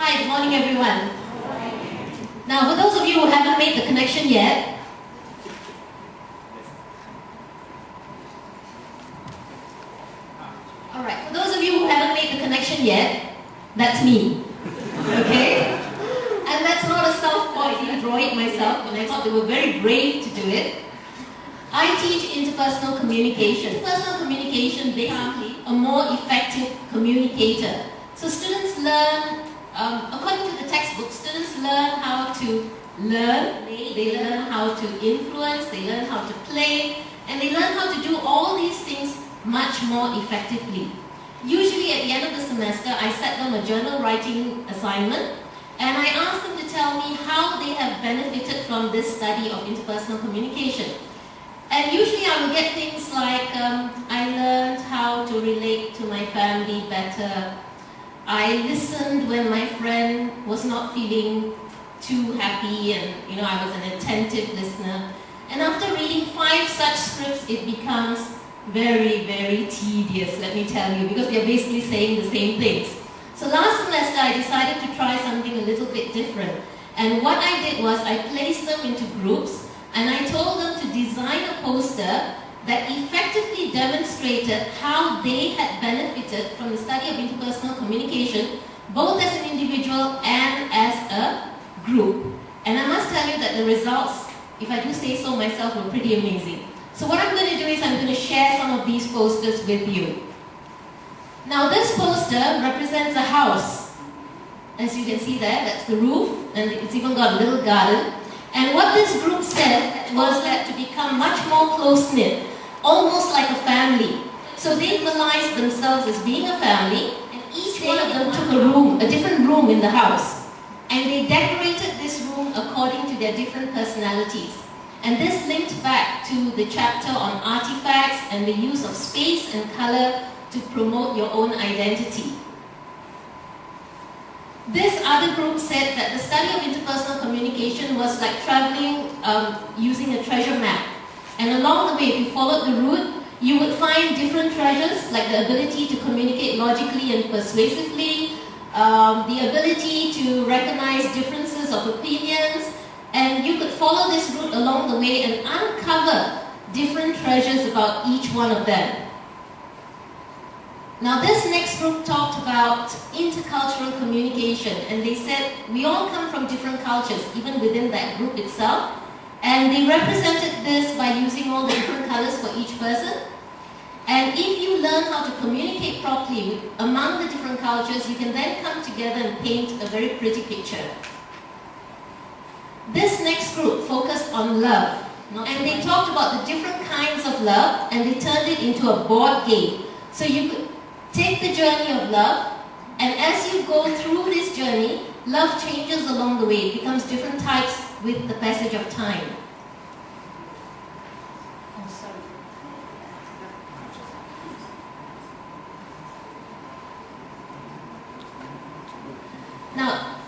Hi, good morning everyone. Now, for those of you who haven't made the connection yet, alright, for those of you who haven't made the connection yet, that's me. Okay? And that's not a self-point, I didn't draw it myself, and I thought they were very brave to do it. I teach interpersonal communication. Interpersonal communication, basically, a more effective communicator. So students learn, according to the textbook, students learn how to learn, they learn how to influence, they learn how to play, and they learn how to do all these things much more effectively. Usually at the end of the semester, I set them a journal writing assignment, and I ask them to tell me how they have benefited from this study of interpersonal communication. And usually I will get things like, I learned how to relate to my family better. I listened when my friend was not feeling too happy, and I was an attentive listener. And after reading 5 such scripts, it becomes very, very tedious, let me tell you, because they're basically saying the same things. So last semester I decided to try something a little bit different. And what I did was I placed them into groups, and I told them to design a poster that effectively demonstrated how they had benefited from the study of interpersonal communication, both as an individual and as a group. And I must tell you that the results, if I do say so myself, were pretty amazing. So what I'm going to do is I'm going to share some of these posters with you. Now this poster represents a house. As you can see there, that's the roof, and it's even got a little garden. And what this group said was that to become much more close-knit, almost like a family. So they visualized themselves as being a family, and each one of them took a different room in the house. And they decorated this room according to their different personalities. And this linked back to the chapter on artifacts and the use of space and color to promote your own identity. This other group said that the study of interpersonal communication was like traveling using a treasure map. And along the way, if you followed the route, you would find different treasures, like the ability to communicate logically and persuasively, the ability to recognize differences of opinions, and you could follow this route along the way and uncover different treasures about each one of them. Now this next group talked about intercultural communication, and they said we all come from different cultures, even within that group itself. And they represented this by using all the different colors for each person. And if you learn how to communicate properly among the different cultures, you can then come together and paint a very pretty picture. This next group focused on love. And they talked about the different kinds of love, and they turned it into a board game. So you could take the journey of love, and as you go through this journey, love changes along the way. It becomes different types with the passage of time. Now,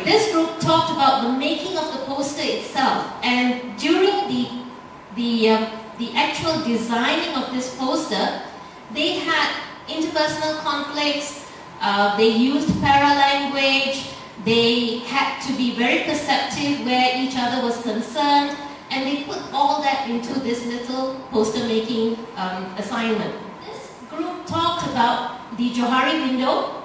this group talked about the making of the poster itself, and during the actual designing of this poster, they had interpersonal conflicts, they used paralanguage, they had to be very perceptive where each other was concerned, and they put all that into this little poster making assignment. This group talked about the Johari window,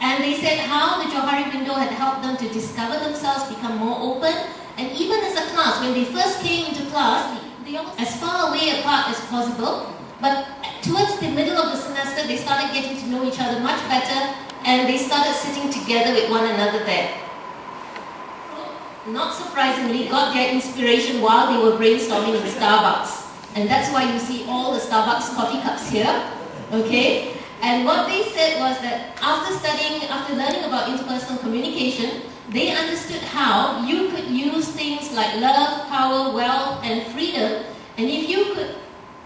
and they said how the Johari window had helped them to discover themselves, become more open, and even as a class, when they first came into class, they were as far away apart as possible, but towards the middle of the semester, they started getting to know each other much better, and they started sitting together with one another there. Not surprisingly, got their inspiration while they were brainstorming in Starbucks. And that's why you see all the Starbucks coffee cups here, okay? And what they said was that after learning about interpersonal communication, they understood how you could use things like love, power, wealth, and freedom, and if you could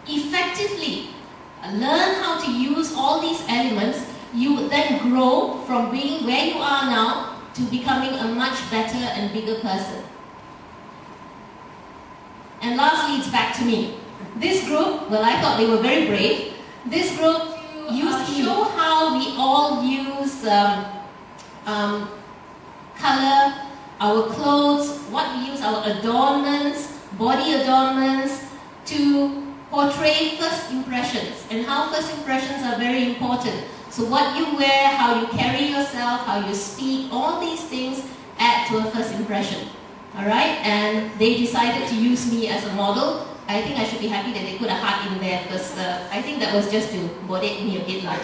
effectively learn how to use all these elements, you would then grow from being where you are now to becoming a much better and bigger person. And lastly, it's back to me. This group, well, I thought they were very brave. This group used to show how we all use color, our clothes, what we use, our adornments, body adornments, to portray first impressions, and how first impressions are very important. So what you wear, how you carry yourself, how you speak, all these things add to a first impression. Alright, and they decided to use me as a model. I think I should be happy that they put a heart in there, because I think that was just to body me a bit like.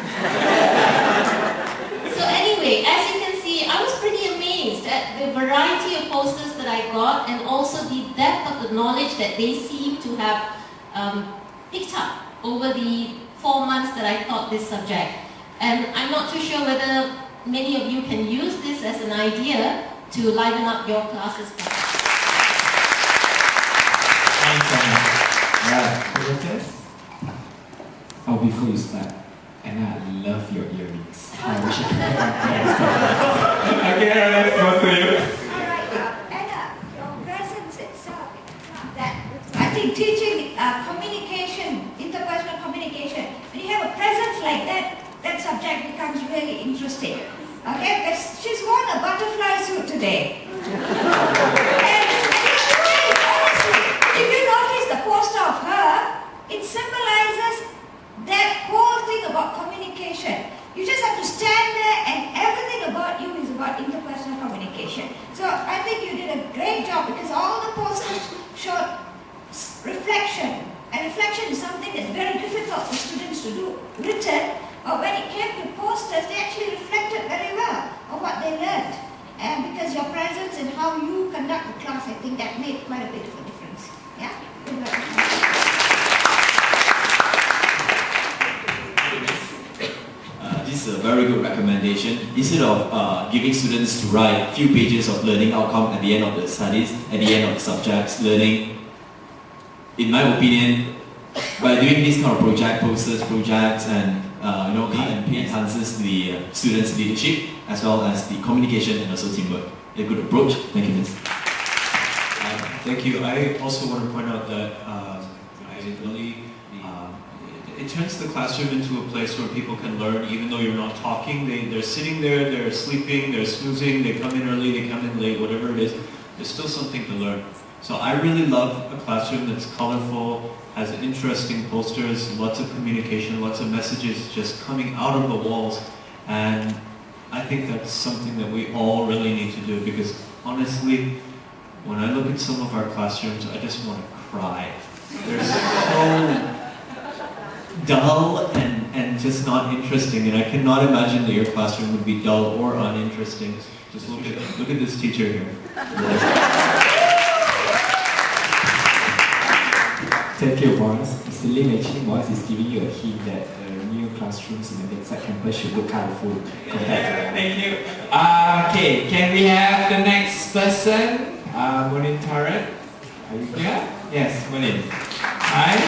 So anyway, as you can see, I was pretty amazed at the variety of posters that I got, and also the depth of the knowledge that they seem to have picked up over the 4 months that I taught this subject. And I'm not too sure whether many of you can use this as an idea to liven up your classes. Thanks, Anna. Right, oh, before you start, Anna, I love your earrings. I wish I could have okay, let's go to you. Alright, Anna, your presence itself, that I think teaching communication, interpersonal communication, when you have a presence like that, that subject becomes really interesting. Okay, because she's worn a butterfly suit today. And it's right, honestly. If you notice the poster of her, it symbolizes that whole thing about communication. You just have to stand there and everything about you is about interpersonal communication. So I think you did a great job, because all the posters showed reflection. And reflection is something that's very difficult for students to do written, but when it came to posters, they actually reflected very well on what they learned. And because your presence and how you conduct the class, I think that made quite a bit of a difference. Yeah? Good luck. This is a very good recommendation. Instead of giving students to write a few pages of learning outcome at the end of the studies, at the end of the subjects, learning, in my opinion, by doing this kind of posters, projects, and it enhances the students' leadership as well as the communication and also teamwork. A good approach. Thank you, Miss. Thank you. I also want to point out that it turns the classroom into a place where people can learn even though you're not talking. They're sitting there, they're sleeping, they're snoozing, they come in early, they come in late, whatever it is, there's still something to learn. So I really love a classroom that's colorful, has interesting posters, lots of communication, lots of messages just coming out of the walls. And I think that's something that we all really need to do, because honestly, when I look at some of our classrooms, I just want to cry. They're so dull and just not interesting, and I cannot imagine that your classroom would be dull or uninteresting. Just look at this teacher here. Thank you, Boris. Mr. Lim, actually, Boris is giving you a hint that new classrooms in the Lakeside campus should look colorful compared to Thank you. Okay, can we have the next person? Munin Taran. Are you here? Yes, Munin. Hi.